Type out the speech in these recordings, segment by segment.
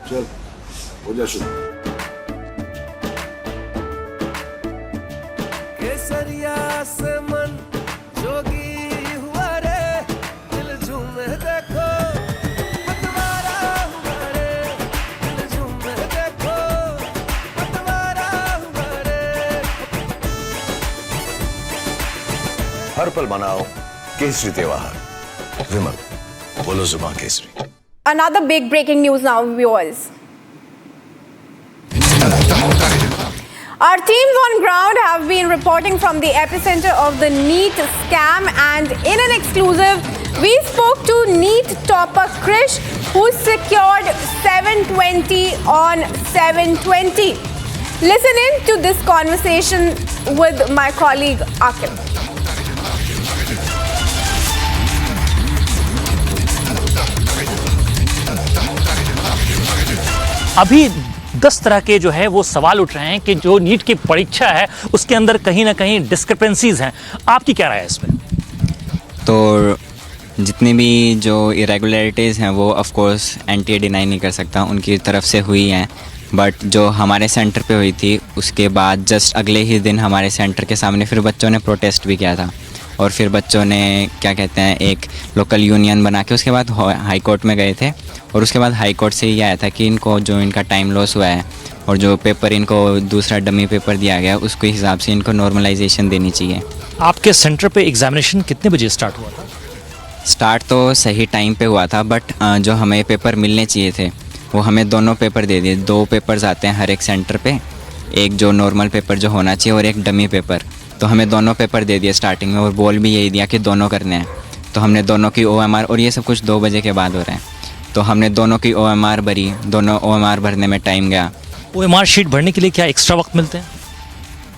चल हो जा शुरू। केसरिया से मन जोगी हुआ रे, दिल झूमे देखो पतवारा हुआ रे, दिल झूमे देखो पतवारा हुआ रे। हर पल मनाओ केसरी त्योहार। विमल बोलो जुबान Kesari. Another big breaking news now, viewers. Our teams on ground have been reporting from the epicenter of the NEET scam, and in an exclusive, we spoke to NEET topper Krish, who secured 720 on 720. Listen in to this conversation with my colleague Akim. अभी 10 तरह के जो है वो सवाल उठ रहे हैं कि जो नीट की परीक्षा है उसके अंदर कहीं ना कहीं डिस्क्रिपेंसीज हैं। आपकी क्या राय है इसमें? तो जितनी भी जो इरेगुलरिटीज़ हैं वो ऑफ कोर्स एनटीए डिनाई नहीं कर सकता, उनकी तरफ से हुई हैं। बट जो हमारे सेंटर पे हुई थी उसके बाद जस्ट अगले ही दिन हमारे सेंटर के सामने फिर बच्चों ने प्रोटेस्ट भी किया था, और फिर बच्चों ने क्या कहते हैं एक लोकल यूनियन बना के उसके बाद हाई कोर्ट में गए थे, और उसके बाद हाई कोर्ट से ये आया था कि इनको जो इनका टाइम लॉस हुआ है और जो पेपर इनको दूसरा डमी पेपर दिया गया उसके हिसाब से इनको नॉर्मलाइजेशन देनी चाहिए। आपके सेंटर पे एग्जामिनेशन कितने बजे स्टार्ट हुआ था? स्टार्ट तो सही टाइम पे हुआ था, बट जो हमें पेपर मिलने चाहिए थे वो हमें दोनों पेपर दे दिए। 2 पेपर्स आते हैं हर एक सेंटर पे, एक जो नॉर्मल पेपर जो होना चाहिए और एक डमी पेपर। तो हमें दोनों पेपर दे दिए स्टार्टिंग में, और बोल भी यही दिया कि दोनों करने हैं। तो हमने दोनों की OMR, और ये सब कुछ 2 बजे के बाद हो रहे हैं, तो हमने दोनों की OMR भरी। दोनों OMR भरने में टाइम गया। OMR शीट भरने के लिए क्या एक्स्ट्रा वक्त मिलते हैं?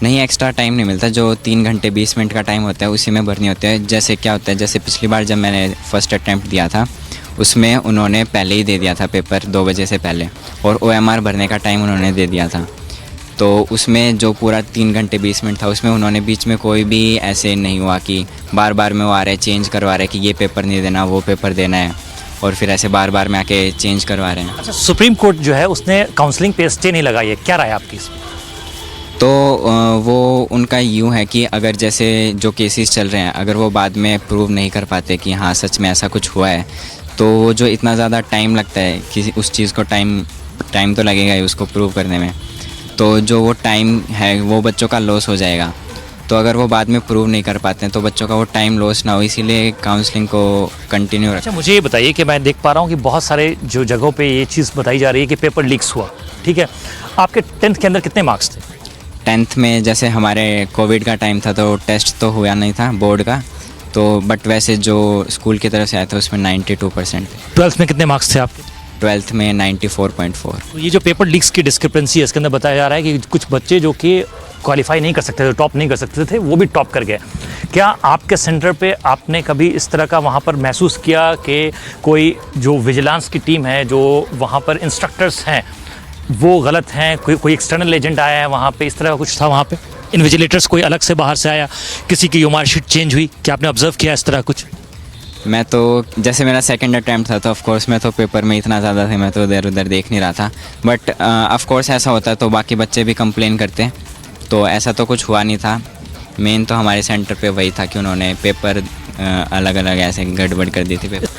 नहीं, एक्स्ट्रा टाइम नहीं मिलता। जो 3 घंटे 20 मिनट का टाइम होता है उसी में भरनी होती है। जैसे क्या होता है, जैसे पिछली बार जब मैंने फर्स्ट अटैम्प्ट दिया था उसमें उन्होंने पहले ही दे दिया था पेपर 2 बजे से पहले, और OMR भरने का टाइम उन्होंने दे दिया था। तो उसमें जो पूरा 3 घंटे 20 मिनट था उसमें उन्होंने बीच में कोई भी ऐसे नहीं हुआ कि बार बार में वो आ रहे चेंज करवा रहे कि ये पेपर नहीं देना वो पेपर देना है, और फिर ऐसे बार बार में आके चेंज करवा रहे हैं। अच्छा, सुप्रीम कोर्ट जो है उसने काउंसलिंग पे स्टे नहीं लगाई है, क्या राय है आपकी इसमें? तो वो उनका यूँ है कि अगर जैसे जो केसेस चल रहे हैं अगर वो बाद में प्रूव नहीं कर पाते कि हाँ सच में ऐसा कुछ हुआ है, तो वो जो इतना ज़्यादा टाइम लगता है कि उस चीज़ को टाइम तो लगेगा ही उसको प्रूव करने में, तो जो वो टाइम है वो बच्चों का लॉस हो जाएगा। तो अगर वो बाद में प्रूव नहीं कर पाते हैं तो बच्चों का वो टाइम लॉस ना हो, इसीलिए काउंसलिंग को कंटिन्यू रखें। अच्छा, मुझे ये बताइए कि मैं देख पा रहा हूँ कि बहुत सारे जो जगहों पे ये चीज़ बताई जा रही है कि पेपर लीक्स हुआ, ठीक है? आपके 10th के अंदर कितने मार्क्स थे? 10th में जैसे हमारे कोविड का टाइम था तो टेस्ट तो हुआ नहीं था बोर्ड का, तो बट वैसे जो स्कूल की तरफ से आया था उसमें 92% थे। 12th में कितने मार्क्स थे आपके? 12th में 94.4। तो ये जो पेपर लीक्स की डिस्क्रिपेंसी है इसके अंदर बताया जा रहा है कि कुछ बच्चे जो कि क्वालिफाई नहीं कर सकते थे, टॉप नहीं कर सकते थे, वो भी टॉप कर गए। क्या आपके सेंटर पे आपने कभी इस तरह का वहाँ पर महसूस किया कि कोई जो विजिलेंस की टीम है, जो वहाँ पर इंस्ट्रक्टर्स हैं वो गलत हैं, कोई एक्सटर्नल एजेंट आया है वहाँ पे, इस तरह का कुछ था वहाँ पे? इन्विजिलेटर्स कोई अलग से बाहर से आया, किसी की OMR शीट चेंज हुई, क्या आपने ऑब्जर्व किया इस तरह कुछ? मैं तो जैसे मेरा सेकंड अटैम्प्ट था तो ऑफ कोर्स मैं तो पेपर में इतना ज़्यादा थे, मैं तो इधर उधर देख नहीं रहा था। बट ऑफ कोर्स ऐसा होता है तो बाकी बच्चे भी कंप्लेन करते हैं, तो ऐसा तो कुछ हुआ नहीं था। मेन तो हमारे सेंटर पे वही था कि उन्होंने पेपर अलग अलग ऐसे गड़बड़ कर दी थी पेपर।